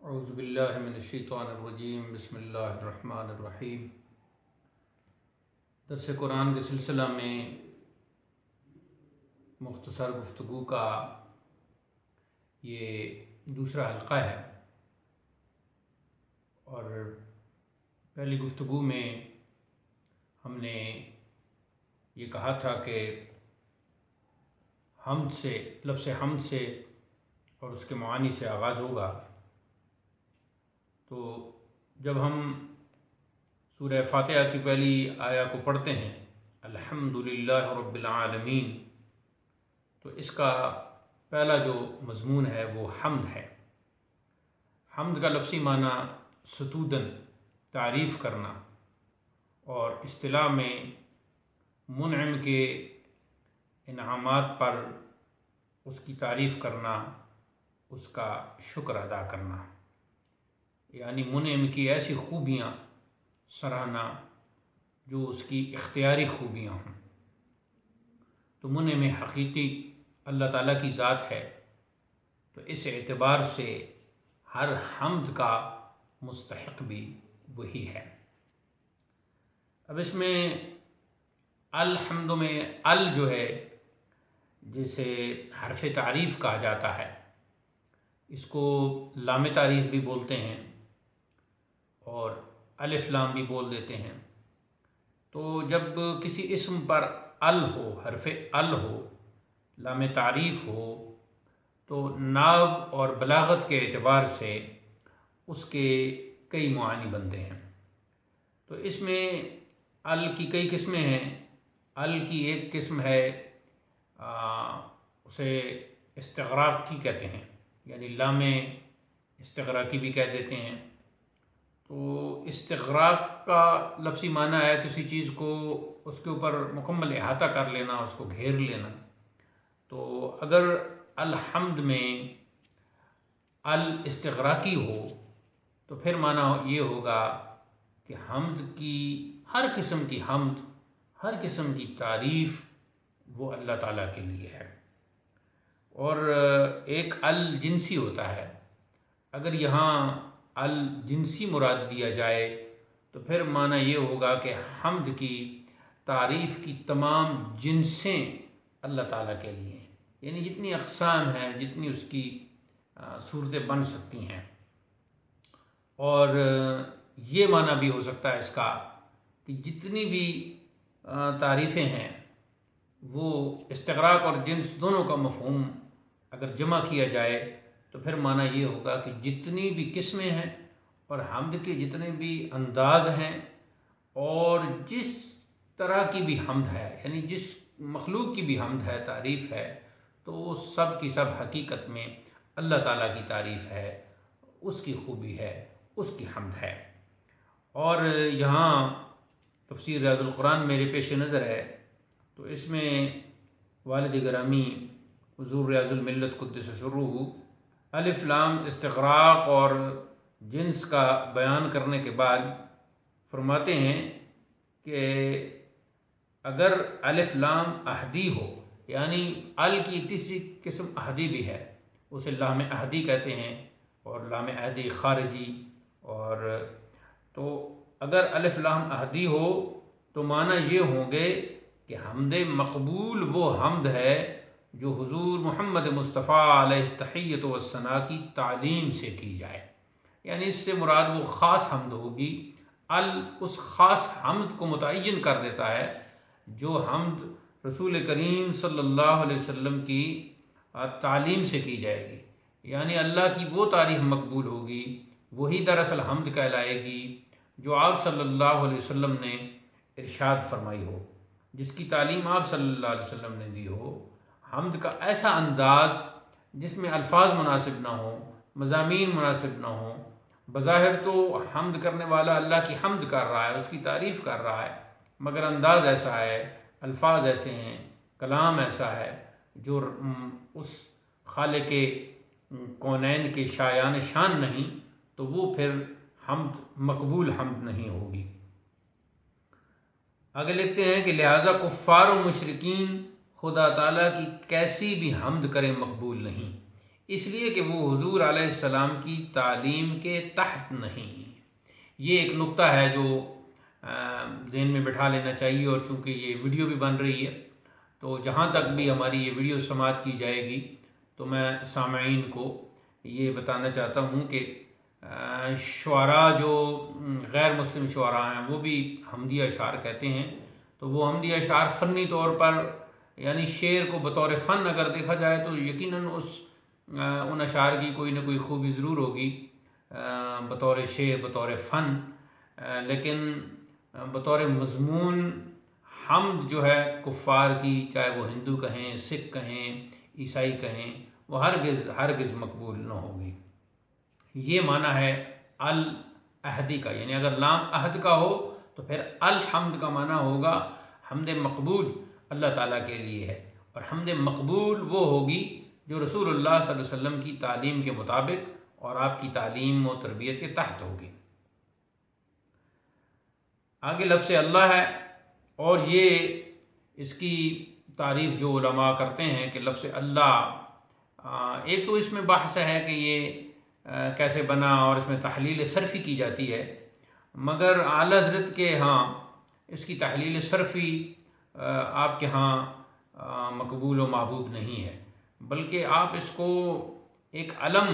اعوذ باللہ من الشیطان الرجیم بسم اللہ الرحمن الرحیم۔ درس قرآن کے سلسلہ میں مختصر گفتگو کا یہ دوسرا حلقہ ہے، اور پہلی گفتگو میں ہم نے یہ کہا تھا کہ حمد سے، لفظ حمد سے اور اس کے معانی سے آغاز ہوگا۔ تو جب ہم سورہ فاتحہ کی پہلی آیہ کو پڑھتے ہیں الحمدللہ رب العالمین، تو اس کا پہلا جو مضمون ہے وہ حمد ہے۔ حمد کا لفظی معنی ستودن، تعریف کرنا، اور اصطلاح میں منعم کے انعامات پر اس کی تعریف کرنا، اس کا شکر ادا کرنا، یعنی منعم کی ایسی خوبیاں سراہنا جو اس کی اختیاری خوبیاں ہوں۔ تو منعم حقیقی اللہ تعالیٰ کی ذات ہے، تو اس اعتبار سے ہر حمد کا مستحق بھی وہی ہے۔ اب اس میں الحمد میں جو ہے، جسے حرف تعریف کہا جاتا ہے، اس کو لام تعریف بھی بولتے ہیں اور الف لام بھی بول دیتے ہیں۔ تو جب کسی اسم پر ہو، حرف ہو، لام تعریف ہو، تو ناب اور بلاغت کے اعتبار سے اس کے کئی معانی بنتے ہیں۔ تو اس میں کی کئی قسمیں ہیں۔ کی ایک قسم ہے، اسے استغراق کی کہتے ہیں، یعنی لام استغراقی بھی کہہ دیتے ہیں۔ تو استغراق کا لفظی معنی ہے کسی چیز کو اس کے اوپر مکمل احاطہ کر لینا، اس کو گھیر لینا۔ تو اگر الحمد میں الاستغراقی ہو تو پھر معنی یہ ہوگا کہ حمد کی ہر قسم کی حمد، ہر قسم کی تعریف وہ اللہ تعالیٰ کے لیے ہے۔ اور ایک الجنسی ہوتا ہے، اگر یہاں الجنسی مراد دیا جائے تو پھر معنی یہ ہوگا کہ حمد کی تعریف کی تمام جنسیں اللہ تعالیٰ کے لیے ہیں، یعنی جتنی اقسام ہیں، جتنی اس کی صورتیں بن سکتی ہیں۔ اور یہ معنی بھی ہو سکتا ہے اس کا کہ جتنی بھی تعریفیں ہیں وہ استغراق اور جنس دونوں کا مفہوم اگر جمع کیا جائے تو پھر معنی یہ ہوگا کہ جتنی بھی قسمیں ہیں اور حمد کے جتنے بھی انداز ہیں اور جس طرح کی بھی حمد ہے، یعنی جس مخلوق کی بھی حمد ہے، تعریف ہے، تو وہ سب کی سب حقیقت میں اللہ تعالیٰ کی تعریف ہے، اس کی خوبی ہے، اس کی حمد ہے۔ اور یہاں تفسیر ریاض القرآن میرے پیش نظر ہے، تو اس میں والد گرامی حضور ریاض الملت قدس سرہ الف لام استغراق اور جنس کا بیان کرنے کے بعد فرماتے ہیں کہ اگر الف لام احدی ہو، یعنی کی تیسری قسم احدی بھی ہے، اسے لام احدی کہتے ہیں، اور لام احدی خارجی۔ اور تو اگر الف لام احدی ہو تو معنی یہ ہوں گے کہ حمد مقبول وہ حمد ہے جو حضور محمد مصطفیٰ علیہ تحیت و ثنا کی تعلیم سے کی جائے، یعنی اس سے مراد وہ خاص حمد ہوگی۔ اس خاص حمد کو متعین کر دیتا ہے جو حمد رسول کریم صلی اللہ علیہ وسلم کی تعلیم سے کی جائے گی، یعنی اللہ کی وہ تعریف مقبول ہوگی، وہی دراصل حمد کہلائے گی جو آپ صلی اللہ علیہ وسلم نے ارشاد فرمائی ہو، جس کی تعلیم آپ صلی اللہ علیہ وسلم نے دی ہو۔ حمد کا ایسا انداز جس میں الفاظ مناسب نہ ہوں، مضامین مناسب نہ ہوں، بظاہر تو حمد کرنے والا اللہ کی حمد کر رہا ہے، اس کی تعریف کر رہا ہے، مگر انداز ایسا ہے، الفاظ ایسے ہیں، کلام ایسا ہے جو اس خالق کونین کے شایان شان نہیں، تو وہ پھر حمد مقبول حمد نہیں ہوگی۔ آگے لکھتے ہیں کہ لہٰذا کفار و مشرکین خدا تعالیٰ کی کیسی بھی حمد کریں مقبول نہیں، اس لیے کہ وہ حضور علیہ السلام کی تعلیم کے تحت نہیں۔ یہ ایک نقطہ ہے جو ذہن میں بٹھا لینا چاہیے، اور چونکہ یہ ویڈیو بھی بن رہی ہے تو جہاں تک بھی ہماری یہ ویڈیو سماعت کی جائے گی تو میں سامعین کو یہ بتانا چاہتا ہوں کہ شعراء جو غیر مسلم شعراء ہیں وہ بھی حمدیہ اشعار کہتے ہیں، تو وہ حمدیہ اشعار فنی طور پر یعنی شعر کو بطور فن اگر دیکھا جائے تو یقیناً ان اشعار کی کوئی نہ کوئی خوبی ضرور ہوگی بطور شعر، بطور فن، لیکن بطور مضمون حمد جو ہے کفار کی، چاہے وہ ہندو کہیں، سکھ کہیں، عیسائی کہیں، وہ ہرگز مقبول نہ ہوگی۔ یہ معنی ہے العہدی کا، یعنی اگر لام عہد کا ہو تو پھر الحمد کا معنی ہوگا حمد مقبول اللہ تعالیٰ کے لیے ہے، اور حمد مقبول وہ ہوگی جو رسول اللہ صلی اللہ علیہ وسلم کی تعلیم کے مطابق اور آپ کی تعلیم و تربیت کے تحت ہوگی۔ آگے لفظ اللہ ہے، اور یہ اس کی تعریف جو علماء کرتے ہیں کہ لفظ اللہ، ایک تو اس میں بحث ہے کہ یہ کیسے بنا اور اس میں تحلیل صرفی کی جاتی ہے، مگر اعلیٰ حضرت کے ہاں اس کی تحلیل صرفی آپ کے ہاں مقبول و محبوب نہیں ہے، بلکہ آپ اس کو ایک علم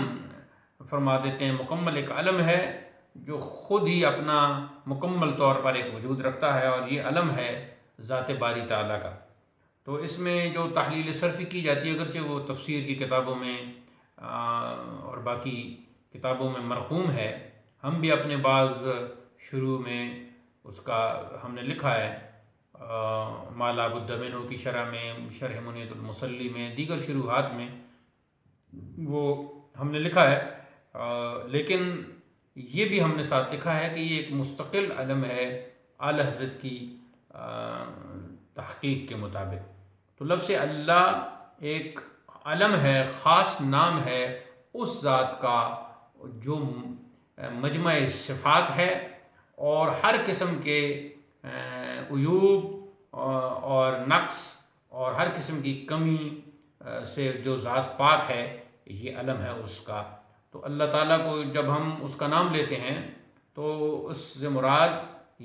فرما دیتے ہیں، مکمل ایک علم ہے جو خود ہی اپنا مکمل طور پر ایک وجود رکھتا ہے، اور یہ علم ہے ذات باری تعالیٰ کا۔ تو اس میں جو تحلیل صرفی کی جاتی ہے اگرچہ وہ تفسیر کی کتابوں میں اور باقی کتابوں میں مرقوم ہے، ہم بھی اپنے بعض شروع میں اس کا ہم نے لکھا ہے، ما لا بد منہ کی شرح میں، شرح منیت المصلی میں، دیگر شروحات میں وہ ہم نے لکھا ہے، لیکن یہ بھی ہم نے ساتھ لکھا ہے کہ یہ ایک مستقل علم ہے اعلیٰ حضرت کی تحقیق کے مطابق۔ تو لفظ اللہ ایک علم ہے، خاص نام ہے اس ذات کا جو مجمع صفات ہے، اور ہر قسم کے عیوب اور نقص اور ہر قسم کی کمی سے جو ذات پاک ہے، یہ علم ہے اس کا۔ تو اللہ تعالیٰ کو جب ہم اس کا نام لیتے ہیں تو اس سے مراد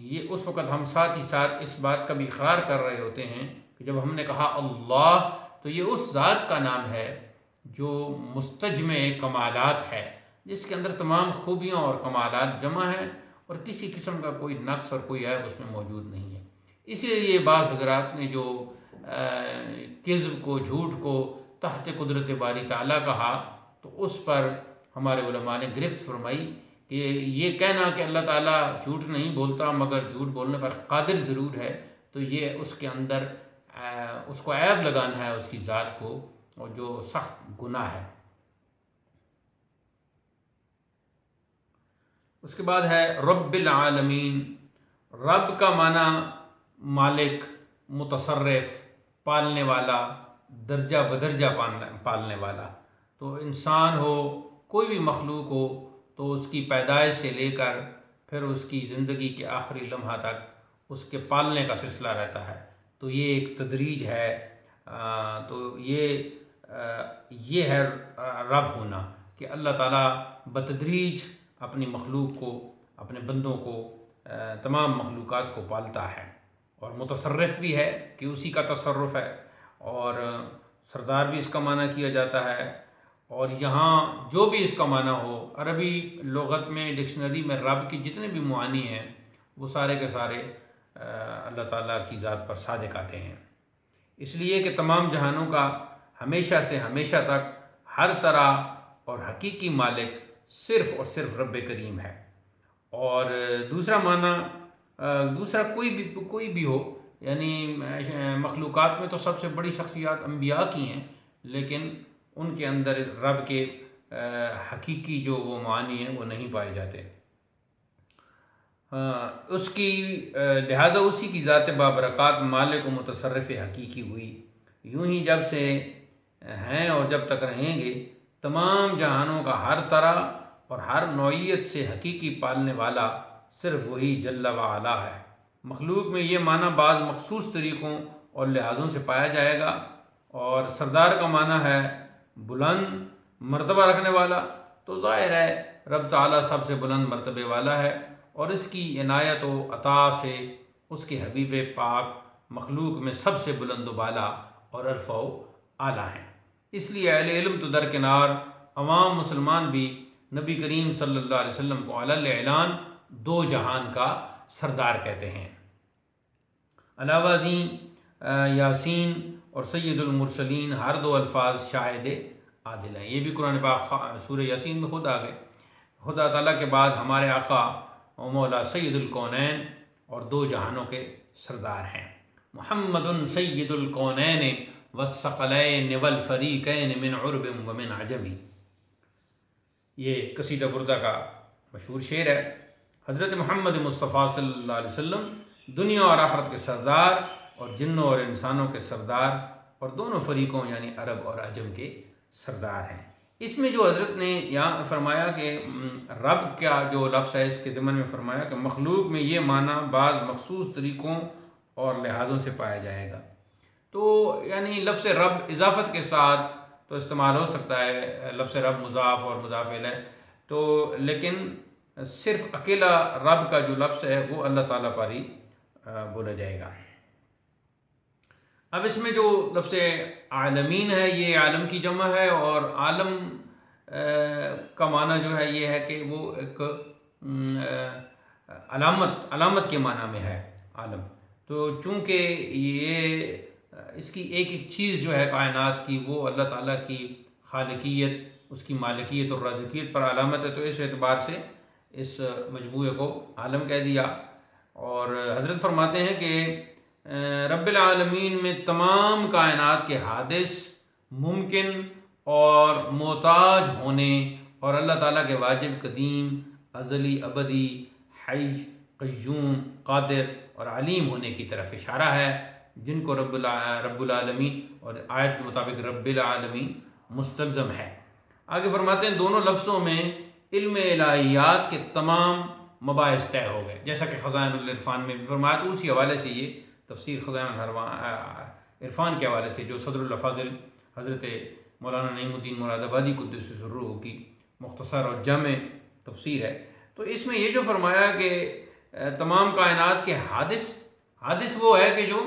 یہ اس وقت ہم ساتھ ہی ساتھ اس بات کا بھی اقرار کر رہے ہوتے ہیں کہ جب ہم نے کہا اللہ تو یہ اس ذات کا نام ہے جو مستجمع کمالات ہے، جس کے اندر تمام خوبیاں اور کمالات جمع ہیں، اور کسی قسم کا کوئی نقص اور کوئی عیب اس میں موجود نہیں ہے۔ اسی لیے بعض حضرات نے جو کذب کو، جھوٹ کو تحت قدرت باری تعالیٰ کہا، تو اس پر ہمارے علماء نے گرفت فرمائی کہ یہ کہنا کہ اللہ تعالیٰ جھوٹ نہیں بولتا مگر جھوٹ بولنے پر قادر ضرور ہے، تو یہ اس کے اندر اس کو عیب لگانا ہے اس کی ذات کو، اور جو سخت گناہ ہے۔ اس کے بعد ہے رب العالمین۔ رب کا معنی مالک، متصرف، پالنے والا، درجہ بدرجہ پالنے والا۔ تو انسان ہو، کوئی بھی مخلوق ہو، تو اس کی پیدائش سے لے کر پھر اس کی زندگی کے آخری لمحہ تک اس کے پالنے کا سلسلہ رہتا ہے۔ تو یہ ایک تدریج ہے، تو یہ ہے رب ہونا، کہ اللہ تعالیٰ بتدریج اپنی مخلوق کو، اپنے بندوں کو، تمام مخلوقات کو پالتا ہے، اور متصرف بھی ہے کہ اسی کا تصرف ہے، اور سردار بھی اس کا معنی کیا جاتا ہے۔ اور یہاں جو بھی اس کا معنی ہو، عربی لغت میں ڈکشنری میں رب کی جتنے بھی معانی ہیں وہ سارے کے سارے اللہ تعالیٰ کی ذات پر صادق آتے ہیں، اس لیے کہ تمام جہانوں کا ہمیشہ سے ہمیشہ تک ہر طرح اور حقیقی مالک صرف اور صرف رب کریم ہے۔ اور دوسرا معنی، دوسرا کوئی بھی ہو، یعنی مخلوقات میں تو سب سے بڑی شخصیات انبیاء کی ہیں، لیکن ان کے اندر رب کے حقیقی جو وہ معنی ہیں وہ نہیں پائے جاتے، اس کی لہذا اسی کی ذات بابرکات مالک و متصرف حقیقی ہوئی۔ یوں ہی جب سے ہیں اور جب تک رہیں گے، تمام جہانوں کا ہر طرح اور ہر نوعیت سے حقیقی پالنے والا صرف وہی جل و علا ہے۔ مخلوق میں یہ معنی بعض مخصوص طریقوں اور لحاظوں سے پایا جائے گا، اور سردار کا معنی ہے بلند، مرتبہ رکھنے والا، تو ظاہر ہے رب تعالیٰ سب سے بلند مرتبے والا ہے، اور اس کی عنایت و عطا سے اس کے حبیب پاک مخلوق میں سب سے بلند و بالا اور عرفہ و اعلیٰ ہیں۔ اس لیے اہل علم تو درکنار، عوام مسلمان بھی نبی کریم صلی اللہ علیہ وسلم کو علی الاعلان دو جہان کا سردار کہتے ہیں۔ علاوہ ازیں یاسین اور سید المرسلین ہر دو الفاظ شاہد عادل ہیں۔ یہ بھی قرآن پاک سورہ یاسین میں خود آ گئے۔ خدا تعالیٰ کے بعد ہمارے آقا و مولا سید الکونین اور دو جہانوں کے سردار ہیں۔ محمد سید الکونین والثقلین والفریقین من عرب ومن عجم۔ یہ قصیدہ بردہ کا مشہور شعر ہے۔ حضرت محمد مصطفیٰ صلی اللہ علیہ وسلم دنیا اور آخرت کے سردار اور جنوں اور انسانوں کے سردار اور دونوں فریقوں یعنی عرب اور عجم کے سردار ہیں۔ اس میں جو حضرت نے یہاں فرمایا کہ رب کا جو لفظ ہے اس کے ضمن میں فرمایا کہ مخلوق میں یہ معنی بعض مخصوص طریقوں اور لحاظوں سے پایا جائے گا، تو یعنی لفظ رب اضافت کے ساتھ تو استعمال ہو سکتا ہے، لفظ رب مضاف اور مضاف الیہ، تو لیکن صرف اکیلا رب کا جو لفظ ہے وہ اللہ تعالیٰ پر ہی بولا جائے گا۔ اب اس میں جو لفظ عالمین ہے یہ عالم کی جمع ہے، اور عالم کا معنی جو ہے یہ ہے کہ وہ ایک علامت کے معنی میں ہے عالم، تو چونکہ یہ اس کی ایک ایک چیز جو ہے کائنات کی وہ اللہ تعالیٰ کی خالقیت، اس کی مالکیت اور رازقیت پر علامت ہے، تو اس اعتبار سے اس مجموعے کو عالم کہہ دیا۔ اور حضرت فرماتے ہیں کہ رب العالمین میں تمام کائنات کے حادث ممکن اور محتاج ہونے اور اللہ تعالیٰ کے واجب، قدیم، ازلی، ابدی، حی، قیوم، قادر اور علیم ہونے کی طرف اشارہ ہے، جن کو رب العالمین اور آیت کے مطابق رب العالمین مستلزم ہے۔ آگے فرماتے ہیں دونوں لفظوں میں علم الہیات کے تمام مباحث طے ہو گئے، جیسا کہ خزائن العرفان میں بھی فرمایا، تو اسی حوالے سے یہ تفسیر خزائن عرفان کے حوالے سے جو صدر الافاضل حضرت مولانا نعیم الدین مراد آبادی قدس سرہ کی مختصر اور جامع تفسیر ہے، تو اس میں یہ جو فرمایا کہ تمام کائنات کے حادث وہ ہے کہ جو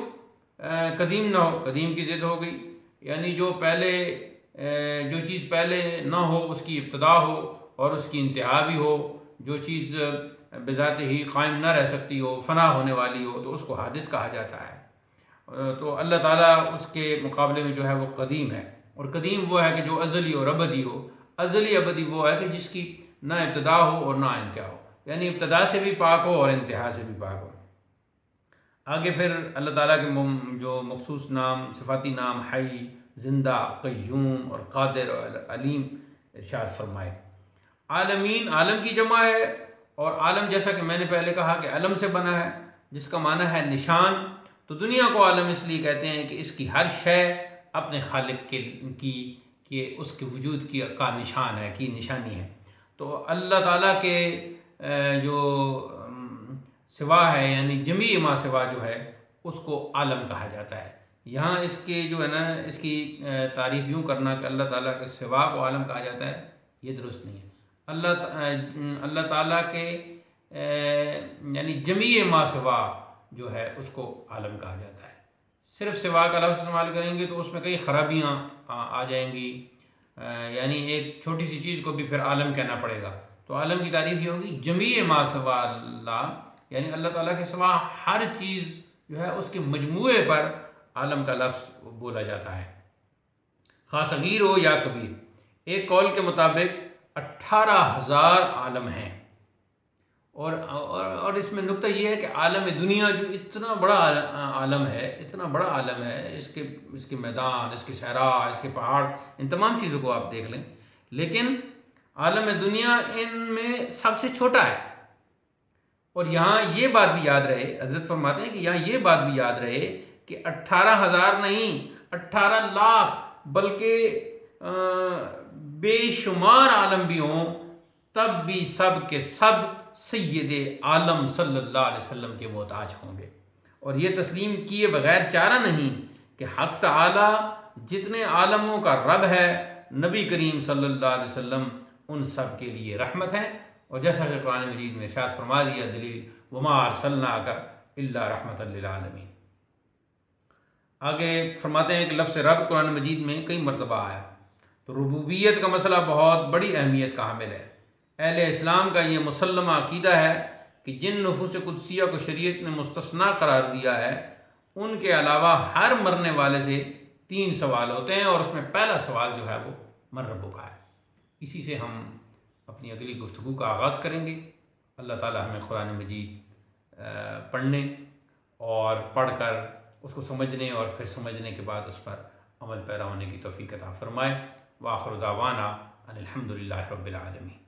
قدیم نہ ہو، قدیم کی ضد ہو گئی، یعنی جو چیز پہلے نہ ہو اس کی ابتدا ہو اور اس کی انتہا بھی ہو، جو چیز بذات ہی قائم نہ رہ سکتی ہو، فنا ہونے والی ہو، تو اس کو حادث کہا جاتا ہے۔ تو اللہ تعالیٰ اس کے مقابلے میں جو ہے وہ قدیم ہے، اور قدیم وہ ہے کہ جو ازلی اور ابدی ہو، ازلی ابدی وہ ہے کہ جس کی نہ ابتدا ہو اور نہ انتہا ہو، یعنی ابتدا سے بھی پاک ہو اور انتہا سے بھی پاک ہو۔ آگے پھر اللہ تعالیٰ کے جو مخصوص نام، صفاتی نام حی، زندہ، قیوم اور قادر اور علیم ارشاد فرمائے۔ عالمین عالم کی جمع ہے، اور عالم جیسا کہ میں نے پہلے کہا کہ علم سے بنا ہے جس کا معنی ہے نشان، تو دنیا کو عالم اس لیے کہتے ہیں کہ اس کی ہر شے اپنے خالق کی اس کے وجود کا نشان ہے، کی نشانی ہے۔ تو اللہ تعالیٰ کے جو سوا ہے یعنی جمیع ما سوا جو ہے اس کو عالم کہا جاتا ہے۔ یہاں اس کے جو ہے نا اس کی تعریف یوں کرنا کہ اللہ تعالیٰ کے سوا کو عالم کہا جاتا ہے، یہ درست نہیں ہے۔ اللہ تعالیٰ کے یعنی جمیع ما سوا جو ہے اس کو عالم کہا جاتا ہے۔ صرف سوا کا لفظ استعمال کریں گے تو اس میں کئی خرابیاں آ جائیں گی، یعنی ایک چھوٹی سی چیز کو بھی پھر عالم کہنا پڑے گا، تو عالم کی تعریف یہ ہوگی جمیع ما سوا اللہ، یعنی اللہ تعالیٰ کے سوا ہر چیز جو ہے اس کے مجموعے پر عالم کا لفظ بولا جاتا ہے، خاص صغیر ہو یا کبیر۔ ایک قول کے مطابق 18,000 عالم ہیں، اور اس میں نقطہ یہ ہے کہ عالم دنیا جو اتنا بڑا عالم ہے، اس کے میدان، اس کے صحرا، اس کے پہاڑ، ان تمام چیزوں کو آپ دیکھ لیں، لیکن عالم دنیا ان میں سب سے چھوٹا ہے۔ اور یہاں یہ بات بھی یاد رہے، حضرت فرماتے ہیں کہ یہاں یہ بات بھی یاد رہے کہ 18,000 نہیں، 18 لاکھ بلکہ بے شمار عالم بھی ہوں، تب بھی سب کے سب سید عالم صلی اللہ علیہ وسلم کے محتاج ہوں گے۔ اور یہ تسلیم کیے بغیر چارہ نہیں کہ حق تعالی جتنے عالموں کا رب ہے، نبی کریم صلی اللہ علیہ وسلم ان سب کے لیے رحمت ہیں، اور جیسا کہ قرآن مجید میں ارشاد فرما دیا دلیل وما ارسلناک الا رحمت للعالمین۔ آگے فرماتے ہیں کہ لفظ رب قرآن مجید میں کئی مرتبہ آیا، تو ربوبیت کا مسئلہ بہت بڑی اہمیت کا حامل ہے۔ اہل اسلام کا یہ مسلمہ عقیدہ ہے کہ جن نفوس قدسیہ کو شریعت نے مستثنا قرار دیا ہے، ان کے علاوہ ہر مرنے والے سے 3 سوال ہوتے ہیں، اور اس میں پہلا سوال جو ہے وہ من ربک کا ہے۔ اسی سے ہم اپنی اگلی گفتگو کا آغاز کریں گے۔ اللہ تعالی ہمیں قرآن مجید پڑھنے اور پڑھ کر اس کو سمجھنے اور پھر سمجھنے کے بعد اس پر عمل پیرا ہونے کی توفیق عطا فرمائے۔ وآخر دعوانا ان الحمد للہ رب العالمین۔